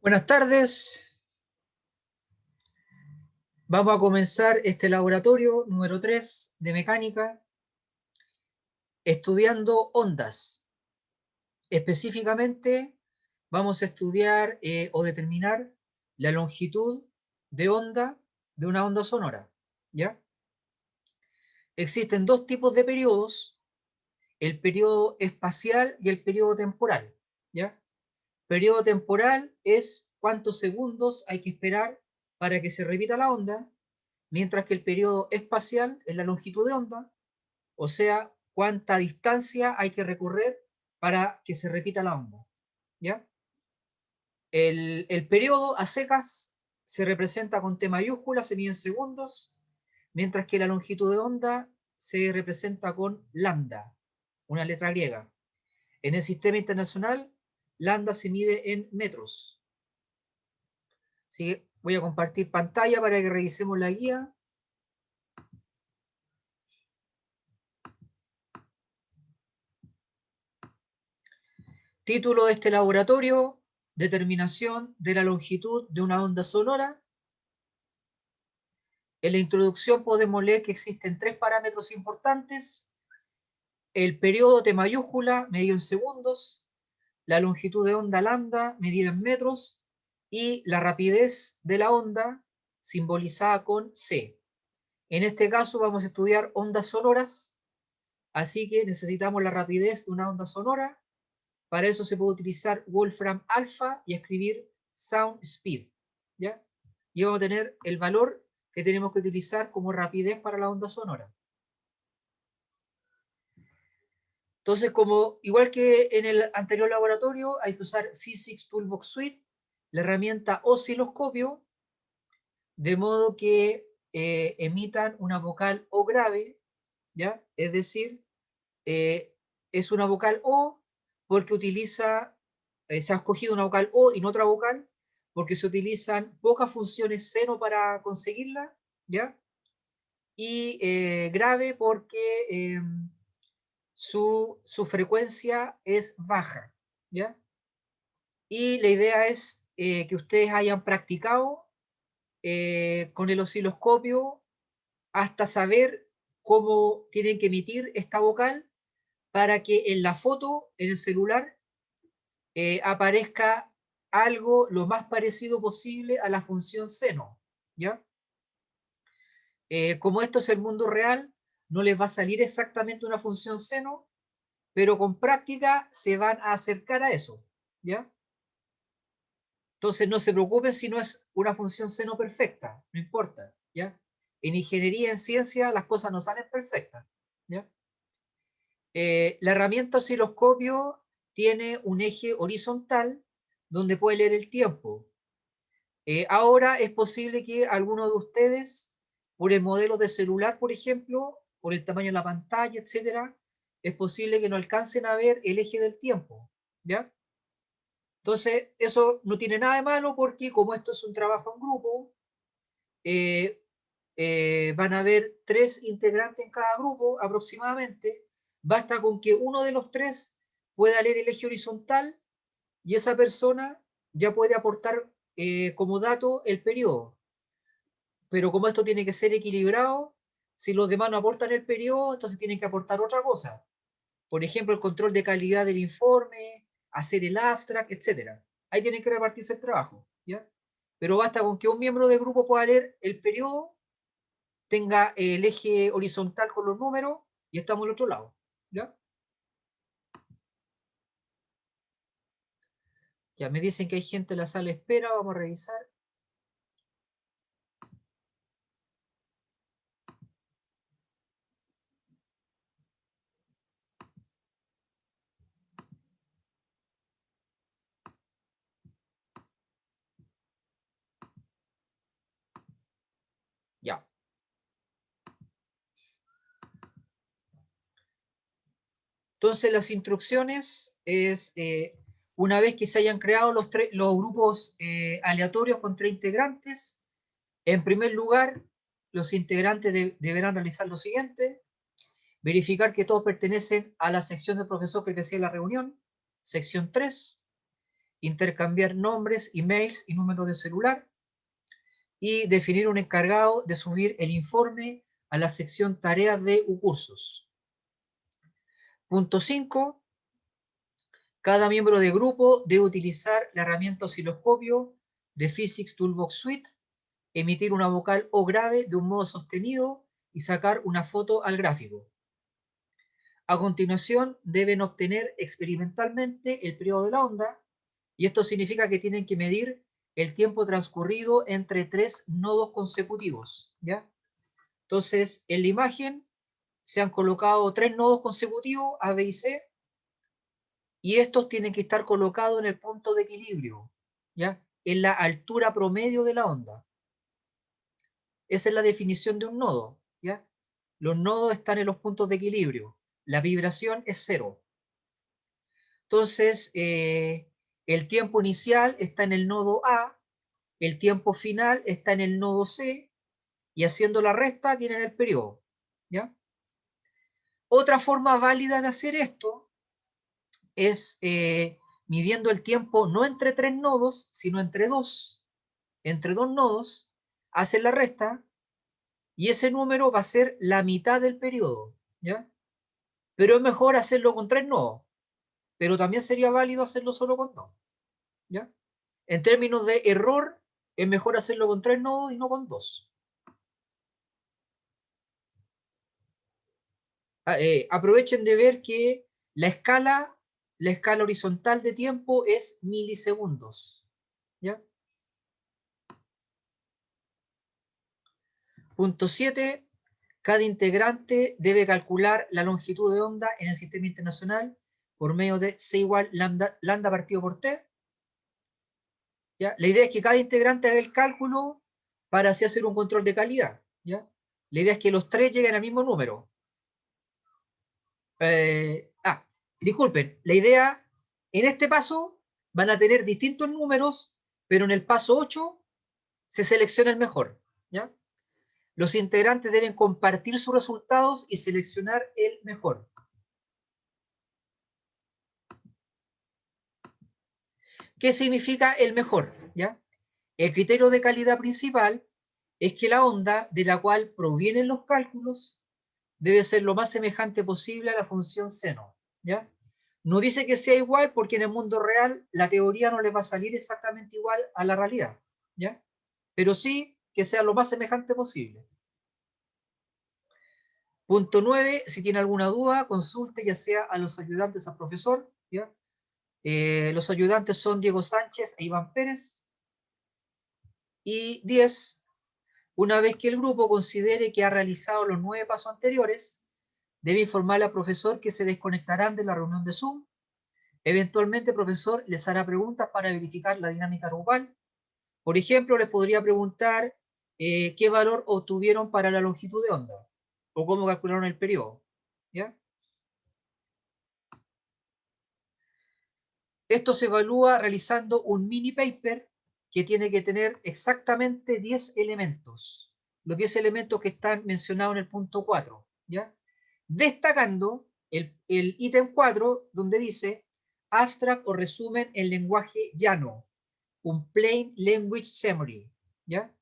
Buenas tardes. Vamos a comenzar este laboratorio número 3 de mecánica, estudiando ondas. Específicamente, vamos a estudiar o determinar la longitud de onda de una onda sonora, ¿ya? Existen dos tipos de periodos, el periodo espacial y el periodo temporal, ¿ya? Periodo temporal es cuántos segundos hay que esperar para que se repita la onda, mientras que el periodo espacial es la longitud de onda, o sea, cuánta distancia hay que recorrer para que se repita la onda, ¿ya? El periodo a secas se representa con T mayúscula, se mide en segundos, mientras que la longitud de onda se representa con lambda, una letra griega. En el sistema internacional, lambda se mide en metros. Así que voy a compartir pantalla para que revisemos la guía. Título de este laboratorio: determinación de la longitud de una onda sonora. En la introducción podemos leer que existen tres parámetros importantes: el periodo T mayúscula, medido en segundos, la longitud de onda lambda, medida en metros, y la rapidez de la onda, simbolizada con C. En este caso vamos a estudiar ondas sonoras, así que necesitamos la rapidez de una onda sonora. Para eso se puede utilizar Wolfram Alpha y escribir Sound Speed, ¿ya? Y vamos a tener el valor que tenemos que utilizar como rapidez para la onda sonora. Entonces, igual que en el anterior laboratorio, hay que usar Physics Toolbox Suite, la herramienta osciloscopio, de modo que emitan una vocal O grave, ¿ya? Es decir, es una vocal O porque se ha escogido una vocal O y no otra vocal, porque se utilizan pocas funciones seno para conseguirla, ¿ya? Y grave porque su frecuencia es baja, ¿ya? Y la idea es que ustedes hayan practicado con el osciloscopio hasta saber cómo tienen que emitir esta vocal para que en la foto, en el celular, aparezca algo lo más parecido posible a la función seno, ¿ya? Como esto es el mundo real, no les va a salir exactamente una función seno, pero con práctica se van a acercar a eso, ¿ya? Entonces no se preocupen si no es una función seno perfecta, no importa, ¿ya? En ingeniería, en ciencia, las cosas no salen perfectas, ¿ya? La herramienta osciloscopio tiene un eje horizontal donde puede leer el tiempo. Ahora es posible que algunos de ustedes, por el modelo de celular, por ejemplo, por el tamaño de la pantalla, etcétera, es posible que no alcancen a ver el eje del tiempo, ¿ya? Entonces, eso no tiene nada de malo porque como esto es un trabajo en grupo, eh, van a haber 3 integrantes en cada grupo aproximadamente. Basta con que uno de los 3 pueda leer el eje horizontal y esa persona ya puede aportar como dato el periodo. Pero como esto tiene que ser equilibrado, si los demás no aportan el periodo, entonces tienen que aportar otra cosa. Por ejemplo, el control de calidad del informe, hacer el abstract, etc. Ahí tienen que repartirse el trabajo, ¿ya? Pero basta con que un miembro del grupo pueda leer el periodo, tenga el eje horizontal con los números y estamos al otro lado, ¿ya? Ya me dicen que hay gente en la sala de espera, vamos a revisar. Ya. Entonces las instrucciones es, una vez que se hayan creado los grupos aleatorios con 3 integrantes, en primer lugar, los integrantes deberán realizar lo siguiente: verificar que todos pertenecen a la sección del profesor que decía en la reunión, sección 3, intercambiar nombres, emails y números de celular, y definir un encargado de subir el informe a la sección tareas de UCursos. Punto 5. Cada miembro de grupo debe utilizar la herramienta osciloscopio de Physics Toolbox Suite, emitir una vocal o grave de un modo sostenido y sacar una foto al gráfico. A continuación, deben obtener experimentalmente el periodo de la onda, y esto significa que tienen que medir el tiempo transcurrido entre 3 nodos consecutivos, ¿ya? Entonces, en la imagen se han colocado 3 nodos consecutivos, A, B y C, y estos tienen que estar colocados en el punto de equilibrio, ¿ya? En la altura promedio de la onda. Esa es la definición de un nodo, ¿ya? Los nodos están en los puntos de equilibrio. La vibración es 0. Entonces, el tiempo inicial está en el nodo A, el tiempo final está en el nodo C, y haciendo la resta tienen el periodo, ¿ya? Otra forma válida de hacer esto es midiendo el tiempo no entre 3 nodos, sino entre 2. Entre 2 nodos, hacen la resta, y ese número va a ser la mitad del periodo, ¿ya? Pero es mejor hacerlo con 3 nodos, pero también sería válido hacerlo solo con 2, ¿ya? En términos de error, es mejor hacerlo con 3 nodos y no con 2. Aprovechen de ver que la escala horizontal de tiempo es milisegundos, ¿ya? Punto 7. Cada integrante debe calcular la longitud de onda en el sistema internacional por medio de C igual lambda partido por T. ¿Ya? La idea es que cada integrante haga el cálculo para así hacer un control de calidad, ¿ya? La idea es que los 3 lleguen al mismo número. Disculpen, la idea, en este paso van a tener distintos números, pero en el paso 8 se selecciona el mejor, ¿ya? Los integrantes deben compartir sus resultados y seleccionar el mejor. ¿Qué significa el mejor? ¿Ya? El criterio de calidad principal es que la onda de la cual provienen los cálculos debe ser lo más semejante posible a la función seno, ¿ya? No dice que sea igual porque en el mundo real la teoría no le va a salir exactamente igual a la realidad, ¿ya? Pero sí que sea lo más semejante posible. Punto 9, si tiene alguna duda, consulte ya sea a los ayudantes al profesor, ¿ya? Los ayudantes son Diego Sánchez e Iván Pérez. Y 10, una vez que el grupo considere que ha realizado los 9 pasos anteriores, debe informarle al profesor que se desconectarán de la reunión de Zoom. Eventualmente el profesor les hará preguntas para verificar la dinámica grupal. Por ejemplo, les podría preguntar qué valor obtuvieron para la longitud de onda o cómo calcularon el periodo, ¿ya? Esto se evalúa realizando un mini paper que tiene que tener exactamente 10 elementos. Los 10 elementos que están mencionados en el punto 4, ¿ya? Destacando el ítem 4, donde dice abstract o resumen en lenguaje llano, un plain language summary, ¿ya?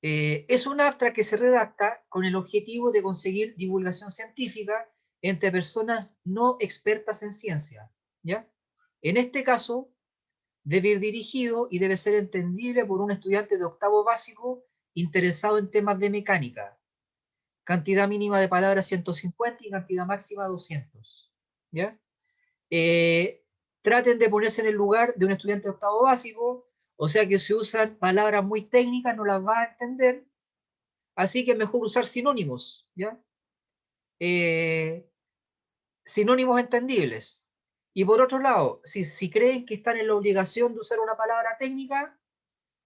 Es un abstract que se redacta con el objetivo de conseguir divulgación científica entre personas no expertas en ciencia, ¿ya? En este caso, debe ir dirigido y debe ser entendible por un estudiante de octavo básico interesado en temas de mecánica. Cantidad mínima de palabras 150 y cantidad máxima 200. ¿Ya? Traten de ponerse en el lugar de un estudiante de octavo básico, o sea que si usan palabras muy técnicas no las va a entender, así que es mejor usar sinónimos, ¿ya? Sinónimos entendibles. Y por otro lado, si creen que están en la obligación de usar una palabra técnica,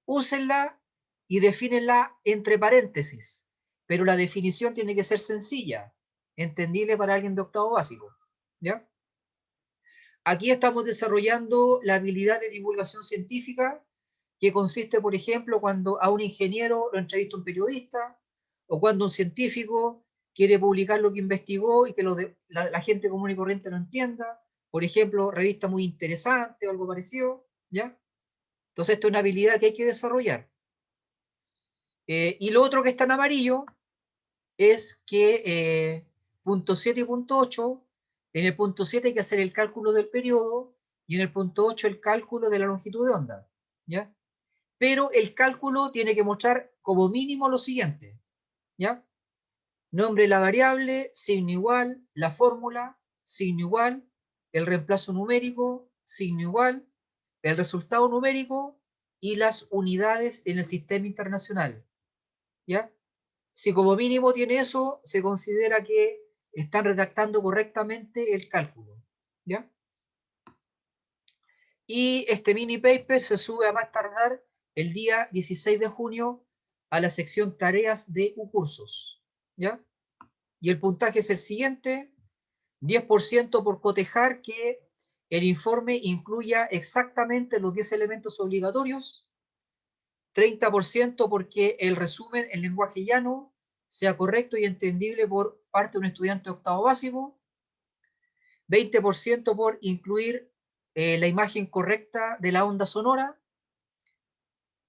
úsenla y defínenla entre paréntesis, pero la definición tiene que ser sencilla, entendible para alguien de octavo básico, ¿ya? Aquí estamos desarrollando la habilidad de divulgación científica, que consiste, por ejemplo, cuando a un ingeniero lo entrevista un periodista, o cuando un científico quiere publicar lo que investigó y que la gente común y corriente lo entienda, por ejemplo, revista muy interesante o algo parecido, ¿ya? Entonces, esta es una habilidad que hay que desarrollar. Y lo otro que está en amarillo es que punto 7 y punto 8, en el punto 7 hay que hacer el cálculo del periodo y en el punto 8 el cálculo de la longitud de onda, ¿ya? Pero el cálculo tiene que mostrar como mínimo lo siguiente, ¿ya? Nombre de la variable, signo igual, la fórmula, signo igual, el reemplazo numérico, signo igual, el resultado numérico y las unidades en el sistema internacional, ¿ya? Si como mínimo tiene eso, se considera que están redactando correctamente el cálculo, ¿ya? Y este mini paper se sube a más tardar el día 16 de junio a la sección tareas de cursos, ¿ya? Y el puntaje es el siguiente: 10% por cotejar que el informe incluya exactamente los 10 elementos obligatorios, 30% porque el resumen en lenguaje llano sea correcto y entendible por parte de un estudiante de octavo básico, 20% por incluir la imagen correcta de la onda sonora,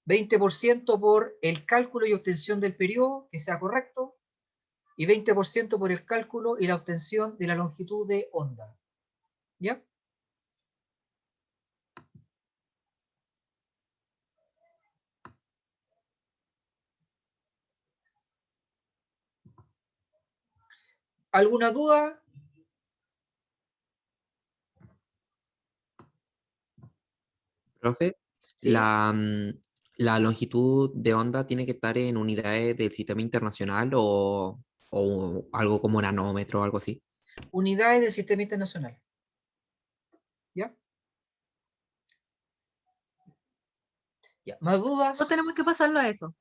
20% por el cálculo y obtención del periodo, que sea correcto, y 20% por el cálculo y la obtención de la longitud de onda. ¿Ya? ¿Alguna duda? Profe, ¿Sí? la longitud de onda tiene que estar en unidades del sistema internacional o algo como nanómetro o algo así. Unidades del sistema internacional. ¿Ya? ¿Ya? ¿Más No dudas? tenemos que pasarlo a eso,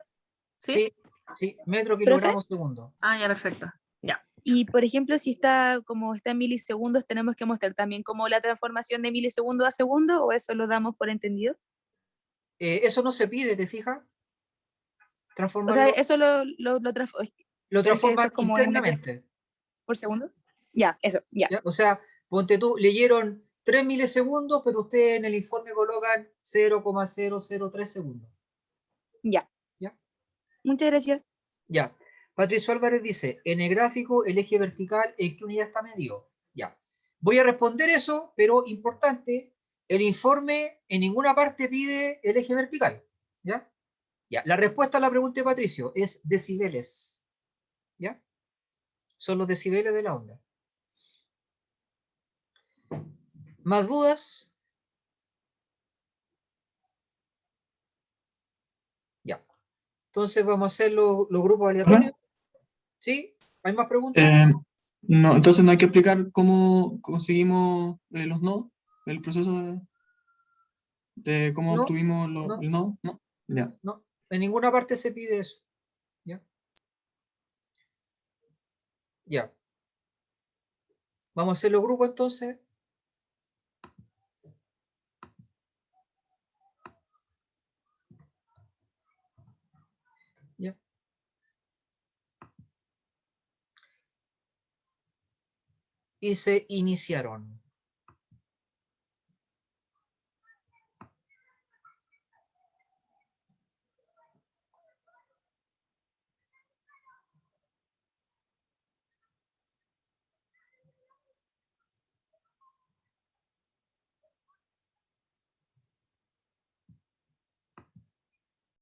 ¿sí? Sí, sí, metro, ¿Profe? kilogramos, segundo. Ah, ya, perfecto. Ya. Y por ejemplo, si está como está en milisegundos, ¿tenemos que mostrar también como la transformación de milisegundo a segundo o eso lo damos por entendido? Eso no se pide, ¿te fijas? O sea, Transformarlo, eso lo pero es que transforman después como mt internamente. por segundo. Ya, eso, ya. ¿Ya? O sea, ponte tú, leyeron 3 milisegundos, pero ustedes en el informe colocan 0,003 segundos. Ya. ¿Ya? Muchas gracias. Ya. Patricio Álvarez dice, en el gráfico el eje vertical, ¿en qué unidad está medido? Ya. Voy a responder eso, pero importante, el informe en ninguna parte pide el eje vertical. ¿Ya? Ya. La respuesta a la pregunta de Patricio es decibeles. ¿Ya? Son los decibeles de la onda. ¿Más dudas? Ya. Entonces vamos a hacer los grupos aleatorios. ¿Sí? ¿Hay más preguntas? No, entonces no hay que explicar cómo conseguimos los nodos, el proceso de cómo No, obtuvimos no, el nodo, ¿no? Ya. no. En ninguna parte se pide eso. ¿Ya? Ya. Vamos a hacer los grupos entonces. ¿Ya? Y se iniciaron.